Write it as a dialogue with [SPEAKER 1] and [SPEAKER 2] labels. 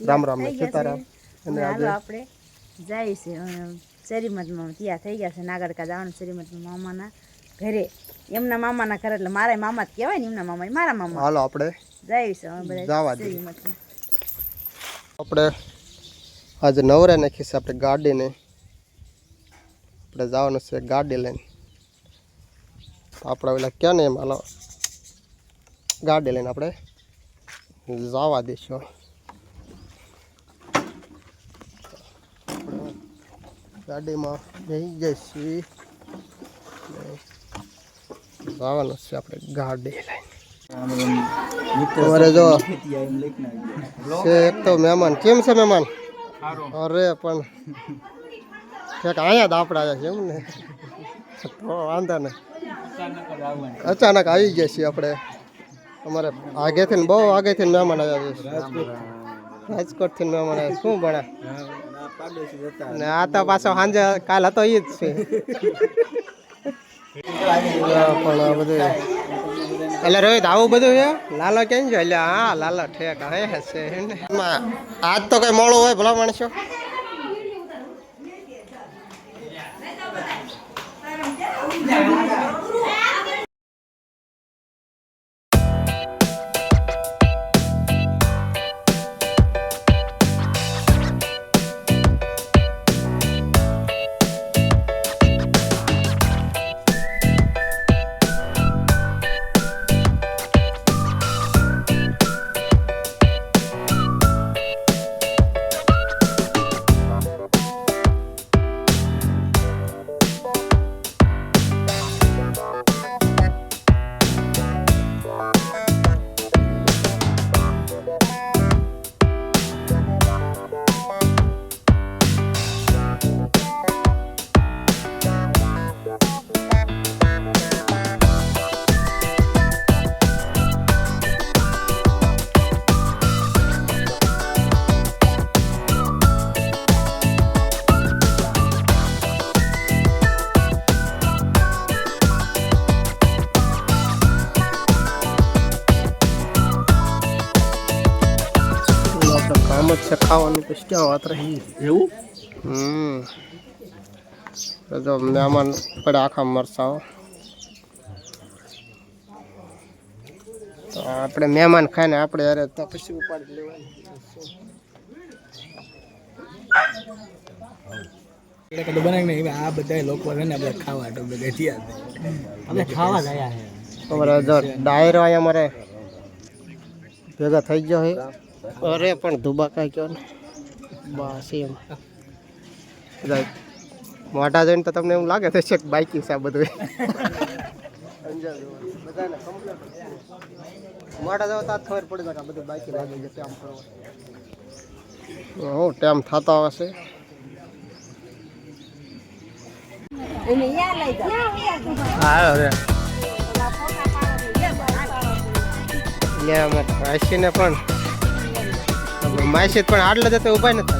[SPEAKER 1] રામ રામ ને સીતારામ.
[SPEAKER 2] અને હાલો આપણે જાય છે શ્રીમતમાં ત્યાં થઈ ગયા છે નાગરકા જવાનું શ્રીમતમાં મામાના ઘરે. એમના મામાના ઘરે એટલે મારા મામા જ કહેવાય ને, એમના મામા મારા મામા.
[SPEAKER 1] હાલો આપણે
[SPEAKER 2] જાય છે
[SPEAKER 1] જવા દઈએ.
[SPEAKER 2] શ્રીમતમાં
[SPEAKER 1] આપણે આજે નવરે નાખી છે આપણે ગાડીને. આપણે જવાનું છે ગાડી લઈને. આપણે ઓલા ક્યાં ને એમ હાલો ગાડી લઈને આપણે જવા દઈશું. ગાડીમાં બેસી જઈશું. જવાનું છે આપણે ગાડી લઈને. તમારે જો છે એક તો મહેમાન. કેમ છે મહેમાન? અરે પણ ક્યાંક અહીંયા જ આપણે આવ્યા છે એમ ને, તો વાંધો ને. અચાનક આવી ગયા છીએ આપણે. અમારે આગેથી ને બહુ આગેથી મહેમાન આવ્યા છે. રાજકોટથી મહેમાન આવ્યા. શું ભણા ને આ તો પાછો સાંજે કાલ હતો એ જ છે. પણ આ બધું એટલે રોહિત આવું બધું છે. લાલો કેમ છે? એટલે હા લાલો ઠેક હે છે. આજ તો કઈ મોડું હોય ભલા માણસો. કામ જ છે ખાવાનું, પછી ક્યાં વાત રહી એવું. જો મહેમાન પડે આખા મરસાઓ. તો આપણે મહેમાન ખાઈને આપણે યારે તો પછી ઉપાડી લેવાની.
[SPEAKER 3] આ બધા લોકો છે ને આપણે ખાવા ખાવા ગયા છે.
[SPEAKER 1] અમારે જો ડાયરો અહીંયા અમારે ભેગા થઈ ગયો છે. અરે પણ ધુબાકા કયો ને બસ એમ મોટા જોઈને તો તમને એવું લાગે છે કે બાઈકી છે આ બધું. મોટા જવા તો ખબર પડી જાય કે આ બધું બાઈકી લાગે છે. આમ હું ટાઈમ થતો હશે. હા હવે માસીને પણ માસી પણ આટલે જતે ઉભા નથી.